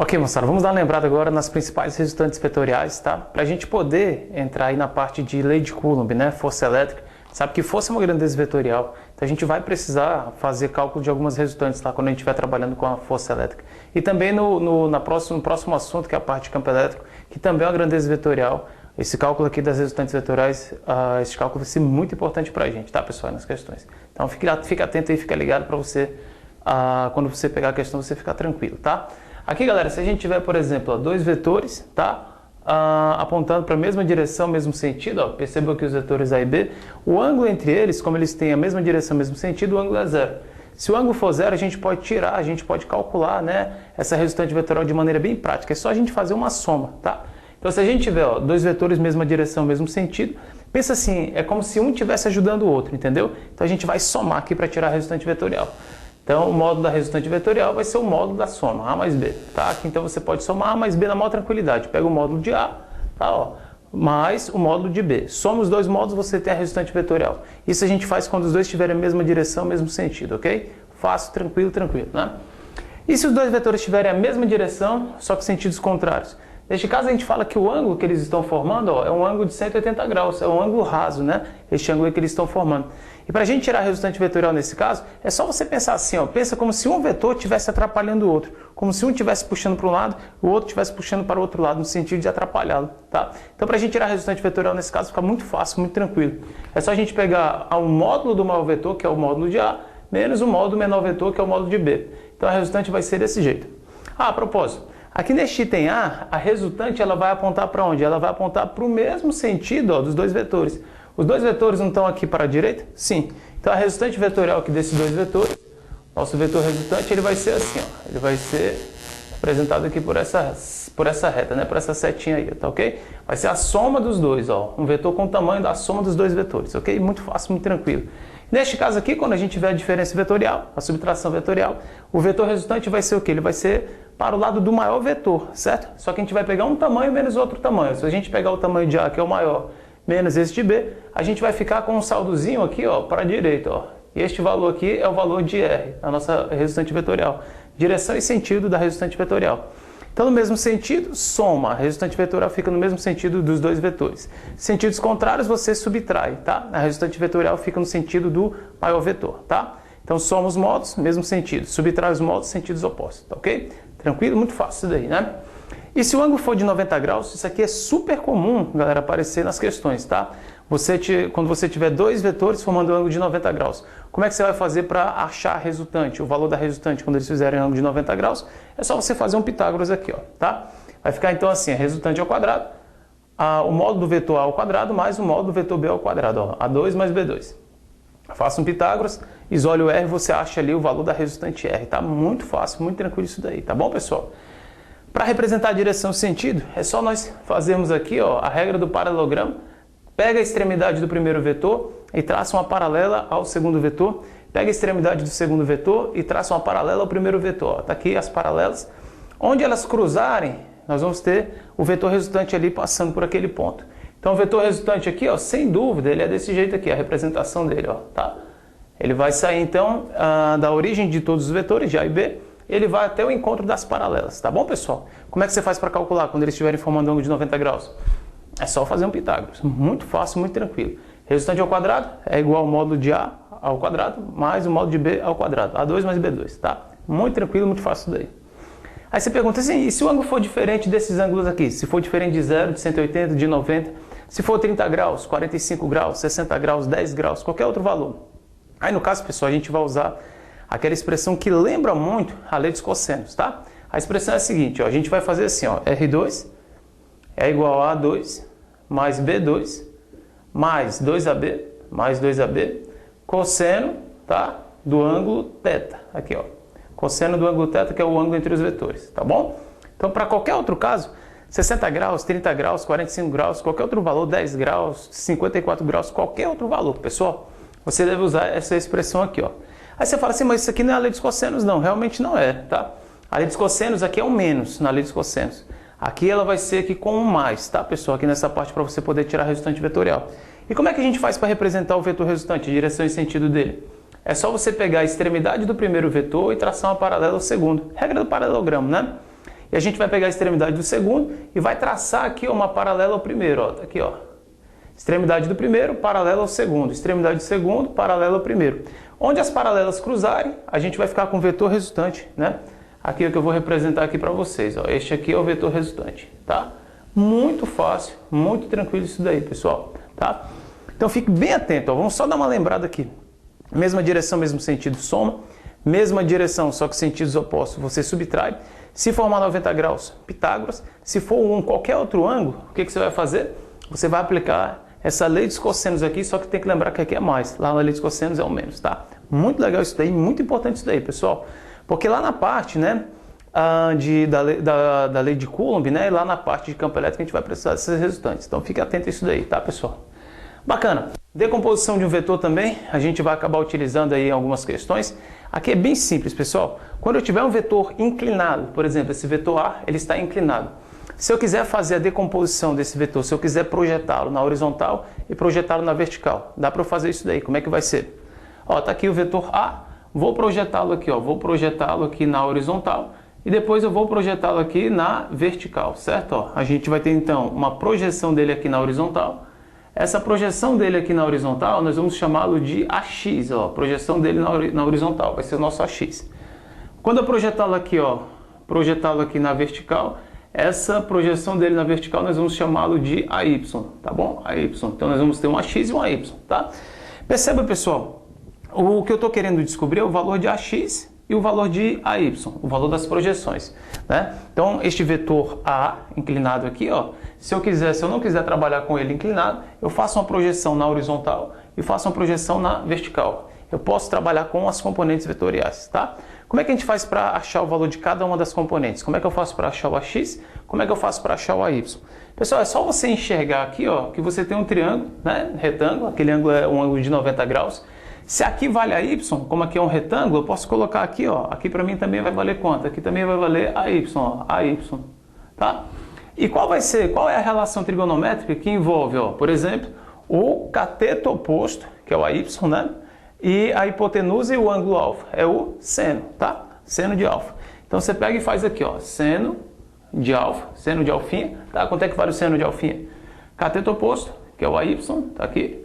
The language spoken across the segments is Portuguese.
Ok, moçada, vamos dar uma lembrada agora nas principais resultantes vetoriais, tá? Para a gente poder entrar aí na parte de lei de Coulomb, né? Força elétrica. Sabe que força é uma grandeza vetorial, então a gente vai precisar fazer cálculo de algumas resultantes lá quando a gente estiver trabalhando com a força elétrica. E também no próximo assunto, que é a parte de campo elétrico, que também é uma grandeza vetorial. Esse cálculo aqui das resultantes vetoriais, esse cálculo vai ser muito importante para a gente, tá, pessoal, nas questões. Então fica atento aí, fica ligado para você, quando você pegar a questão, você ficar tranquilo, tá? Aqui, galera, se a gente tiver, por exemplo, dois vetores, tá? Apontando para a mesma direção, mesmo sentido, ó, perceba que os vetores A e B, o ângulo entre eles, como eles têm a mesma direção, mesmo sentido, o ângulo é zero. Se o ângulo for zero, a gente pode tirar, a gente pode calcular, né, essa resultante vetorial de maneira bem prática. É só a gente fazer uma soma, tá? Então, se a gente tiver, ó, dois vetores, mesma direção, mesmo sentido, pensa assim, é como se um estivesse ajudando o outro, entendeu? Então, a gente vai somar aqui para tirar a resultante vetorial. Então, o módulo da resultante vetorial vai ser o módulo da soma, A mais B, tá? Aqui, então, você pode somar A mais B na maior tranquilidade. Pega o módulo de A, tá, ó, mais o módulo de B. Soma os dois módulos, você tem a resultante vetorial. Isso a gente faz quando os dois tiverem a mesma direção, mesmo sentido, ok? Fácil, tranquilo, né? E se os dois vetores tiverem a mesma direção, só que sentidos contrários? Neste caso, a gente fala que o ângulo que eles estão formando, ó, é um ângulo de 180 graus, é um ângulo raso, né? Este ângulo que eles estão formando. E para a gente tirar a resultante vetorial nesse caso, é só você pensar assim, ó, pensa como se um vetor estivesse atrapalhando o outro, como se um estivesse puxando para um lado, o outro estivesse puxando para o outro lado, no sentido de atrapalhá-lo, tá? Então, para a gente tirar a resultante vetorial nesse caso, fica muito fácil, muito tranquilo. É só a gente pegar o módulo do maior vetor, que é o módulo de A, menos o módulo do menor vetor, que é o módulo de B. Então, a resultante vai ser desse jeito. A propósito, aqui neste item A resultante ela vai apontar para onde? Ela vai apontar para o mesmo sentido, ó, dos dois vetores. Os dois vetores não estão aqui para a direita? Sim. Então, a resultante vetorial aqui desses dois vetores, nosso vetor resultante, ele vai ser assim, ó, ele vai ser representado aqui por essa reta, né, por essa setinha aí, tá ok? Vai ser a soma dos dois, ó, um vetor com o tamanho da soma dos dois vetores, ok? Muito fácil, muito tranquilo. Neste caso aqui, quando a gente tiver a diferença vetorial, a subtração vetorial, o vetor resultante vai ser o quê? Ele vai ser para o lado do maior vetor, certo? Só que a gente vai pegar um tamanho menos outro tamanho. Se a gente pegar o tamanho de A, que é o maior, menos esse de B, a gente vai ficar com um saldozinho aqui, ó, para a direita, ó. E este valor aqui é o valor de R, a nossa resultante vetorial. Direção e sentido da resultante vetorial. Então, no mesmo sentido, soma. A resultante vetorial fica no mesmo sentido dos dois vetores. Sentidos contrários, você subtrai, tá? A resultante vetorial fica no sentido do maior vetor, tá? Então, soma os módulos, mesmo sentido. Subtrai os módulos, sentidos opostos, tá ok? Tranquilo? Muito fácil isso daí, né? E se o ângulo for de 90 graus, isso aqui é super comum, galera, aparecer nas questões, tá? Quando você tiver dois vetores formando um ângulo de 90 graus, como é que você vai fazer para achar a resultante, o valor da resultante quando eles fizerem ângulo de 90 graus? É só você fazer um Pitágoras aqui, ó, tá? Vai ficar então assim, a resultante ao quadrado, o módulo do vetor A ao quadrado mais o módulo do vetor B ao quadrado, ó, A2 mais B2. Faça um Pitágoras, isole o R, você acha ali o valor da resultante R, tá? Muito fácil, muito tranquilo isso daí, tá bom, pessoal? Para representar a direção e sentido, é só nós fazermos aqui, ó, a regra do paralelogramo. Pega a extremidade do primeiro vetor e traça uma paralela ao segundo vetor. Pega a extremidade do segundo vetor e traça uma paralela ao primeiro vetor. Está aqui as paralelas. Onde elas cruzarem, nós vamos ter o vetor resultante ali passando por aquele ponto. Então, o vetor resultante aqui, ó, sem dúvida, ele é desse jeito aqui, a representação dele, ó, tá? Ele vai sair, então, da origem de todos os vetores, de A e B, ele vai até o encontro das paralelas, tá bom, pessoal? Como é que você faz para calcular quando eles estiverem formando um ângulo de 90 graus? É só fazer um Pitágoras, muito fácil, muito tranquilo. Resultante ao quadrado é igual ao módulo de A ao quadrado mais o módulo de B ao quadrado, A2 mais B2, tá? Muito tranquilo, muito fácil daí. Aí você pergunta assim, e se o ângulo for diferente desses ângulos aqui? Se for diferente de 0, de 180, de 90, se for 30 graus, 45 graus, 60 graus, 10 graus, qualquer outro valor. Aí no caso, pessoal, a gente vai usar aquela expressão que lembra muito a lei dos cossenos, tá? A expressão é a seguinte, ó, a gente vai fazer assim, ó, R2 é igual a A2 mais B2 mais 2AB mais 2AB cosseno, tá, do ângulo θ. Aqui, ó. Cosseno do ângulo θ, que é o ângulo entre os vetores, tá bom? Então, para qualquer outro caso, 60 graus, 30 graus, 45 graus, qualquer outro valor, 10 graus, 54 graus, qualquer outro valor, pessoal, você deve usar essa expressão aqui, ó. Aí você fala assim, mas isso aqui não é a lei dos cossenos, não. Realmente não é, tá? A lei dos cossenos aqui é um menos na lei dos cossenos. Aqui ela vai ser aqui com um mais, tá, pessoal? Aqui nessa parte para você poder tirar a resultante vetorial. E como é que a gente faz para representar o vetor resultante, a direção e sentido dele? É só você pegar a extremidade do primeiro vetor e traçar uma paralela ao segundo. Regra do paralelogramo, né? E a gente vai pegar a extremidade do segundo e vai traçar aqui uma paralela ao primeiro, ó, tá aqui, ó. Extremidade do primeiro, paralela ao segundo. Extremidade do segundo, paralela ao primeiro. Onde as paralelas cruzarem, a gente vai ficar com o vetor resultante, né? Aqui é o que eu vou representar aqui para vocês, ó. Este aqui é o vetor resultante, tá? Muito fácil, muito tranquilo isso daí, pessoal, tá? Então fique bem atento, ó. Vamos só dar uma lembrada aqui. Mesma direção, mesmo sentido, soma. Mesma direção, só que sentidos opostos, você subtrai. Se formar 90 graus, Pitágoras. Se for qualquer outro ângulo, o que você vai fazer? Você vai aplicar essa lei dos cossenos aqui, só que tem que lembrar que aqui é mais. Lá na lei dos cossenos é o menos, tá? Muito legal isso daí, muito importante isso daí, pessoal. Porque lá na parte, né, da lei de Coulomb, né, lá na parte de campo elétrico, a gente vai precisar desses resultantes. Então fique atento a isso daí, tá, pessoal? Bacana. Decomposição de um vetor também, a gente vai acabar utilizando aí algumas questões. Aqui é bem simples, pessoal. Quando eu tiver um vetor inclinado, por exemplo, esse vetor A, ele está inclinado. Se eu quiser fazer a decomposição desse vetor, se eu quiser projetá-lo na horizontal e projetá-lo na vertical, dá para eu fazer isso daí. Como é que vai ser? Ó, tá aqui o vetor A, vou projetá-lo aqui, ó, vou projetá-lo aqui na horizontal e depois eu vou projetá-lo aqui na vertical, certo? Ó, a gente vai ter então uma projeção dele aqui na horizontal. Essa projeção dele aqui na horizontal, nós vamos chamá-lo de AX, ó, projeção dele na horizontal, vai ser o nosso AX. Quando eu projetá-lo aqui, ó, projetá-lo aqui na vertical, essa projeção dele na vertical nós vamos chamá-lo de AY, tá bom? AY. Então nós vamos ter um AX e um AY, tá? Perceba, pessoal, o que eu estou querendo descobrir é o valor de AX e o valor de AY, o valor das projeções, né? Então este vetor A inclinado aqui, ó, se eu não quiser trabalhar com ele inclinado, eu faço uma projeção na horizontal e faço uma projeção na vertical. Eu posso trabalhar com as componentes vetoriais, tá? Como é que a gente faz para achar o valor de cada uma das componentes? Como é que eu faço para achar o AX? Como é que eu faço para achar o AY? Pessoal, é só você enxergar aqui, ó, que você tem um triângulo, né, retângulo, aquele ângulo é um ângulo de 90 graus. Se aqui vale AY, como aqui é um retângulo, eu posso colocar aqui, ó, aqui para mim também vai valer quanto? Aqui também vai valer AY, ó, AY, tá? E qual é a relação trigonométrica que envolve, ó, por exemplo, o cateto oposto, que é o AY, né? E a hipotenusa e o ângulo alfa, é o seno, tá? Seno de alfa. Então você pega e faz aqui, ó, seno de alfa, seno de alfinha, tá? Quanto é que vale o seno de alfinha? Cateto oposto, que é o AY, tá aqui,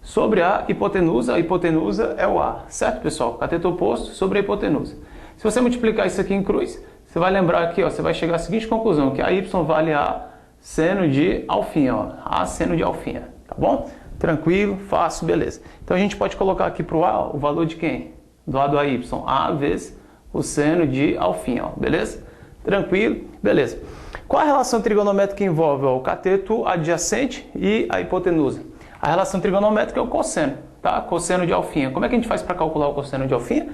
sobre a hipotenusa é o A, certo, pessoal? Cateto oposto sobre a hipotenusa. Se você multiplicar isso aqui em cruz, você vai lembrar aqui, ó, você vai chegar à seguinte conclusão, que a Y vale a seno de alfinha, ó, A seno de alfinha, tá bom? Tranquilo, fácil, beleza. Então a gente pode colocar aqui para o A, ó, o valor de quem? Do lado do AY, A vezes o seno de alfinha, ó, beleza? Tranquilo, beleza. Qual a relação trigonométrica que envolve, ó, o cateto adjacente e a hipotenusa? A relação trigonométrica é o cosseno, tá? Cosseno de alfinha. Como é que a gente faz para calcular o cosseno de alfinha?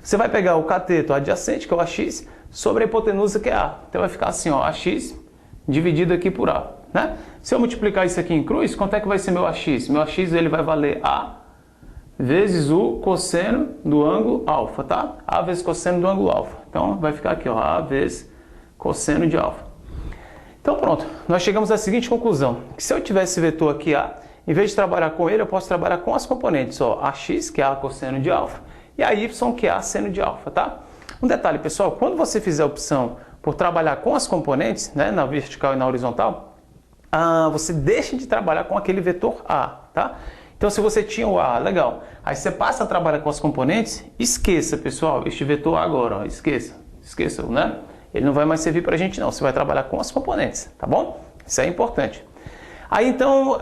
Você vai pegar o cateto adjacente, que é o AX, sobre a hipotenusa, que é A. Então vai ficar assim, ó, AX dividido aqui por A, né? Se eu multiplicar isso aqui em cruz, quanto é que vai ser meu AX? Meu AX ele vai valer A vezes o cosseno do ângulo alfa, tá? A vezes cosseno do ângulo alfa. Então vai ficar aqui, ó, A vezes cosseno de alfa. Então pronto, nós chegamos à seguinte conclusão, que se eu tivesse esse vetor aqui A, em vez de trabalhar com ele, eu posso trabalhar com as componentes, ó, AX, que é A cosseno de alfa, e a Y, que é A seno de alfa, tá? Um detalhe, pessoal, quando você fizer a opção por trabalhar com as componentes, né, na vertical e na horizontal, você deixa de trabalhar com aquele vetor A, tá? Então, se você tinha o A, legal. Aí você passa a trabalhar com as componentes, esqueça, pessoal, este vetor A agora, ó, esqueça, né? Ele não vai mais servir para a gente, não. Você vai trabalhar com as componentes, tá bom? Isso é importante. Aí, então,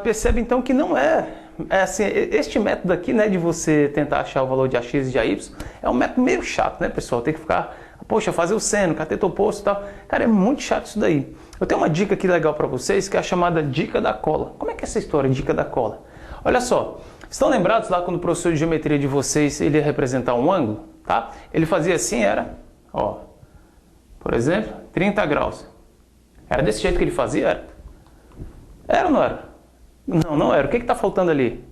percebe, então, que não é assim, este método aqui, né, de você tentar achar o valor de AX e de AY, é um método meio chato, né, pessoal? Tem que ficar, poxa, fazer o seno, cateto oposto e tal. Cara, é muito chato isso daí. Eu tenho uma dica aqui legal para vocês, que é a chamada dica da cola. Como é que é essa história, dica da cola? Olha só, estão lembrados lá quando o professor de geometria de vocês, ele ia representar um ângulo, tá? Ele fazia assim, era, ó, por exemplo, 30 graus. Era desse jeito que ele fazia? Era? Era ou não era? Não, não era. O que está faltando ali?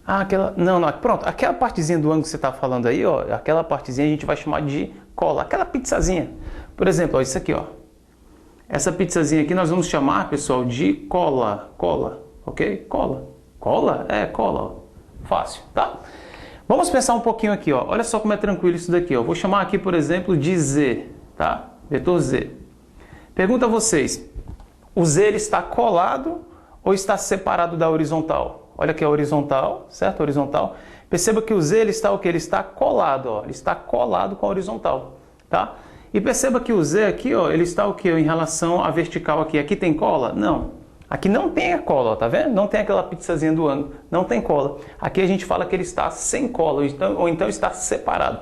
Ah, aquela... Não, não. Pronto. Aquela partezinha do ângulo que você está falando aí, ó, aquela partezinha a gente vai chamar de cola. Aquela pizzazinha. Por exemplo, ó, isso aqui, ó. Essa pizzazinha aqui nós vamos chamar, pessoal, de cola. Cola. Ok? Cola. Cola? É, cola. Ó. Fácil, tá? Vamos pensar um pouquinho aqui, ó. Olha só como é tranquilo isso daqui, ó. Vou chamar aqui, por exemplo, de Z, tá? Vetor Z. Pergunta a vocês, o Z ele está colado ou está separado da horizontal? Olha aqui a horizontal, certo? Horizontal. Perceba que o Z ele está o que? Ele está colado, ó. Ele está colado com a horizontal, tá? E perceba que o Z aqui, ó, ele está o que? Em relação à vertical aqui. Aqui tem cola? Não. Aqui não tem a cola, ó, tá vendo? Não tem aquela pizzazinha do ângulo, não tem cola. Aqui a gente fala que ele está sem cola, ou então está separado.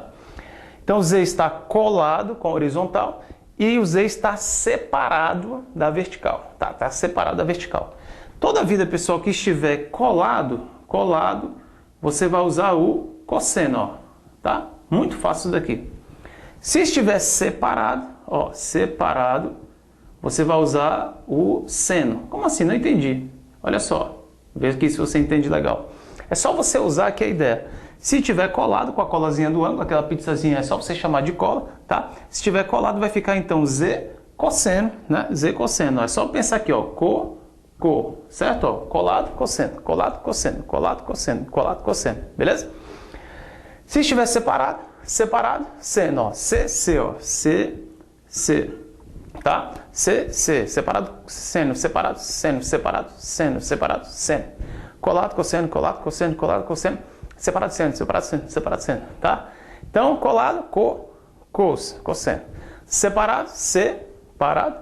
Então o Z está colado com a horizontal e o Z está separado da vertical, tá? Está separado da vertical. Toda vida, pessoal, que estiver colado, você vai usar o cosseno, ó, tá? Muito fácil daqui. Se estiver separado, ó, separado, você vai usar o seno. Como assim? Não entendi. Olha só, veja aqui se você entende legal. É só você usar aqui a ideia. Se estiver colado com a colazinha do ângulo, aquela pizzazinha é só você chamar de cola, tá? Se estiver colado vai ficar então Z cosseno, né? Z cosseno. É só pensar aqui, ó, certo? Ó, colado, cosseno, colado, cosseno, colado, cosseno, colado, cosseno, beleza? Se estiver separado, seno, ó, C, ó, C, tá? C, separado, seno, separado, seno, separado, seno, separado, seno. Colado, cosseno, colado, cosseno, colado, cosseno, separado, seno, separado, seno, tá? Então, colado, cosseno. Separado,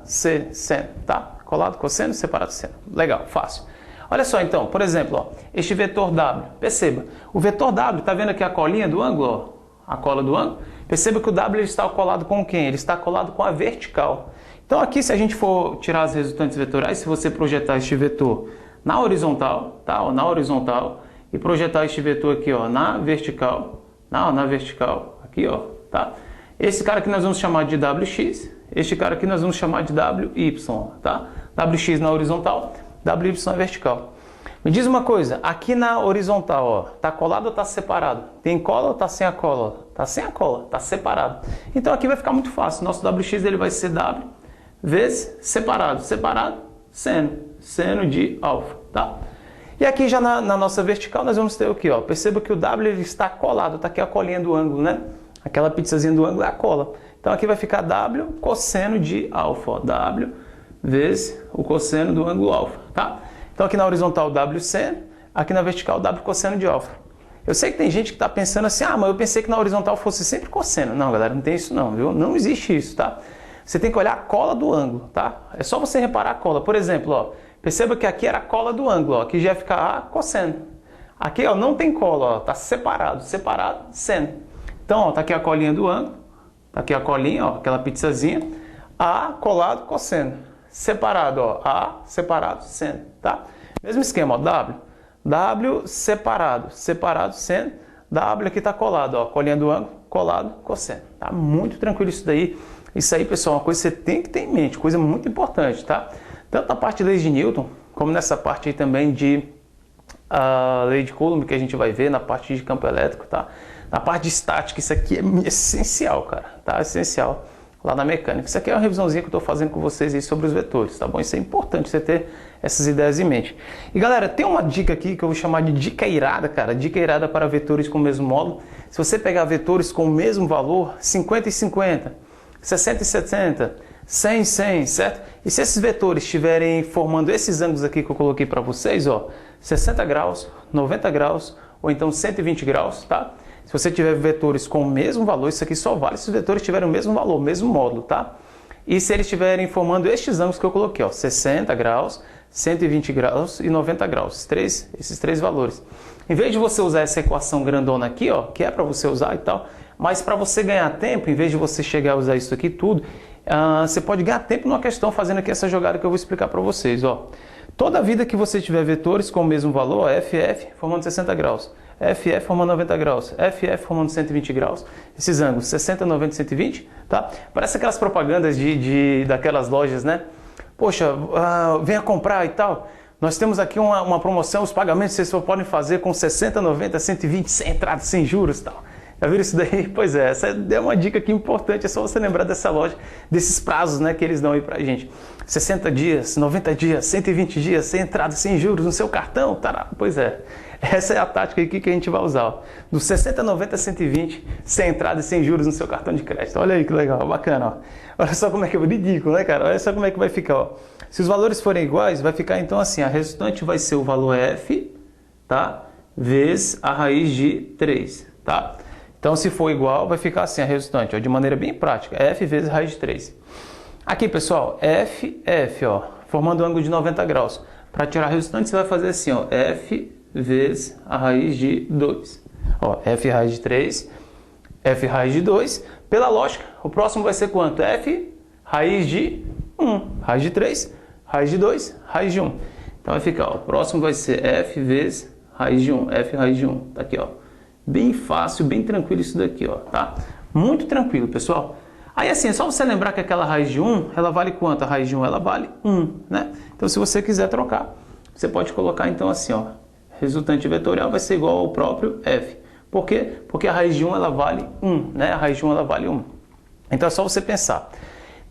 seno, tá? Colado, cosseno, separado, seno. Legal, fácil. Olha só então, por exemplo, ó, este vetor W, perceba, o vetor W, tá vendo aqui a colinha do ângulo, ó? A cola do ângulo? Perceba que o W ele está colado com quem? Ele está colado com a vertical. Então aqui, se a gente for tirar as resultantes vetorais, se você projetar este vetor na horizontal, tá? Ó, na horizontal, e projetar este vetor aqui, ó, na vertical, na vertical, aqui, ó, tá? Esse cara aqui nós vamos chamar de WX, este cara aqui nós vamos chamar de WY, tá? WX na horizontal, WY na vertical. Me diz uma coisa, aqui na horizontal, ó, tá colado ou tá separado? Tem cola ou tá sem a cola? Tá sem a cola, tá separado. Então aqui vai ficar muito fácil, nosso WX ele vai ser W vezes separado, seno de alfa, tá? E aqui já na nossa vertical nós vamos ter o que, ó? Perceba que o W ele está colado, tá aqui a colinha do ângulo, né? Aquela pizzazinha do ângulo é a cola. Então aqui vai ficar W cosseno de alfa, ó, W vezes o cosseno do ângulo alfa, tá? Então aqui na horizontal W seno, aqui na vertical W cosseno de alfa. Eu sei que tem gente que está pensando assim, ah, mas eu pensei que na horizontal fosse sempre cosseno. Não, galera, não tem isso não, viu? Não existe isso, tá? Você tem que olhar a cola do ângulo, tá? É só você reparar a cola. Por exemplo, ó, perceba que aqui era a cola do ângulo, ó, aqui já ia ficar A cosseno. Aqui, ó, não tem cola, ó, tá separado, seno. Então, ó, tá aqui a colinha do ângulo, tá aqui a colinha, ó, aquela pizzazinha, A colado cosseno. Separado, ó, A separado, seno, tá? Mesmo esquema, ó, W separado, seno, W aqui tá colado, ó, colinha do ângulo, colado, cosseno. Tá muito tranquilo isso daí. Isso aí, pessoal, é uma coisa que você tem que ter em mente, coisa muito importante, tá? Tanto na parte de leis de Newton, como nessa parte aí também de lei de Coulomb, que a gente vai ver na parte de campo elétrico, tá? Na parte de estática, isso aqui é essencial, cara, tá? Essencial lá na mecânica. Isso aqui é uma revisãozinha que eu estou fazendo com vocês aí sobre os vetores, tá bom? Isso é importante você ter essas ideias em mente. E galera, tem uma dica aqui que eu vou chamar de dica irada, cara. Dica irada para vetores com o mesmo módulo. Se você pegar vetores com o mesmo valor, 50 e 50, 60 e 70, 100 e 100, certo? E se esses vetores estiverem formando esses ângulos aqui que eu coloquei para vocês, ó, 60 graus, 90 graus ou então 120 graus, tá? Se você tiver vetores com o mesmo valor, isso aqui só vale se os vetores tiverem o mesmo valor, o mesmo módulo, tá? E se eles estiverem formando estes ângulos que eu coloquei, ó, 60 graus, 120 graus e 90 graus, esses três valores. Em vez de você usar essa equação grandona aqui, ó, que é para você usar e tal, mas para você ganhar tempo, em vez de você chegar a usar isso aqui tudo, você pode ganhar tempo numa questão fazendo aqui essa jogada que eu vou explicar para vocês, ó. Toda vida que você tiver vetores com o mesmo valor, ó, FF formando 60 graus, FF formando 90 graus, FF formando 120 graus, esses ângulos 60, 90 e 120, tá? Parece aquelas propagandas daquelas lojas, né? Poxa, venha comprar e tal. Nós temos aqui uma promoção, os pagamentos vocês só podem fazer com 60, 90, 120, sem entrada, sem juros e tal. Já viram isso daí? Pois é, essa é uma dica aqui importante, é só você lembrar dessa loja, desses prazos, né, que eles dão aí pra gente. 60 dias, 90 dias, 120 dias, sem entrada, sem juros no seu cartão, tará. Pois é, essa é a tática aqui que a gente vai usar, ó. Dos 60, 90, 120, sem entrada e sem juros no seu cartão de crédito. Olha aí que legal, bacana, ó. Olha só como é que é ridículo, né, cara? Olha só como é que vai ficar, ó. Se os valores forem iguais, vai ficar então assim, a resultante vai ser o valor f, tá? Vezes a raiz de 3, tá? Então, se for igual, vai ficar assim a resultante, ó, de maneira bem prática, f vezes raiz de 3. Aqui, pessoal, f, ó, formando um ângulo de 90 graus. Para tirar a resultante, você vai fazer assim, ó, f vezes a raiz de 2. Ó, f raiz de 3, f raiz de 2. Pela lógica, o próximo vai ser quanto? F raiz de 1. Raiz de 3, raiz de 2, raiz de 1. Então vai ficar, ó, o próximo vai ser f vezes raiz de 1. F raiz de 1. Tá aqui, ó. Bem fácil, bem tranquilo isso daqui, ó, tá? Muito tranquilo, pessoal. Aí assim, é só você lembrar que aquela raiz de 1, ela vale quanto? A raiz de 1, ela vale 1, né? Então, se você quiser trocar, você pode colocar então assim, ó, resultante vetorial vai ser igual ao próprio f. Por quê? Porque a raiz de 1, ela vale 1, né? A raiz de 1, ela vale 1. Então, é só você pensar.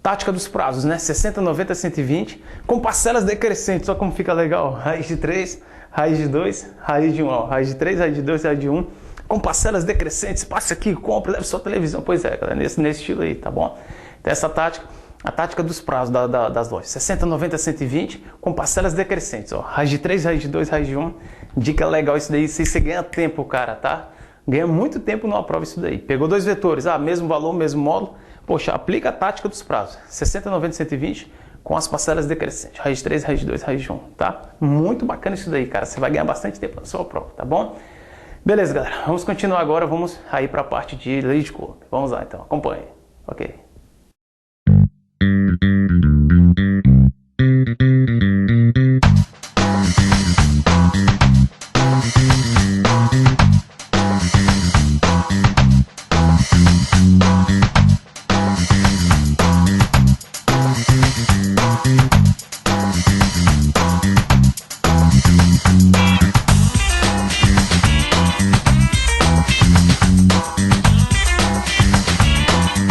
Tática dos prazos, né? 60, 90, 120, com parcelas decrescentes, olha como fica legal. Raiz de 3, raiz de 2, raiz de 1, ó. Raiz de 3, raiz de 2, raiz de 1. Com parcelas decrescentes, passe aqui, compre, leve sua televisão. Pois é, galera, nesse estilo aí, tá bom? Então essa tática, a tática dos prazos das lojas. 60, 90, 120, com parcelas decrescentes, ó. Raiz de 3, raiz de 2, raiz de 1. Dica legal isso daí, se você ganha tempo, cara, tá? Ganha muito tempo numa prova isso daí. Pegou dois vetores, mesmo valor, mesmo módulo. Poxa, aplica a tática dos prazos. 60, 90, 120, com as parcelas decrescentes. Raiz de 3, raiz de 2, raiz de 1, tá? Muito bacana isso daí, cara. Você vai ganhar bastante tempo na sua prova, tá bom? Beleza, galera. Vamos continuar agora. Vamos aí para a parte de lead code. Vamos lá, então. Acompanhe. Ok.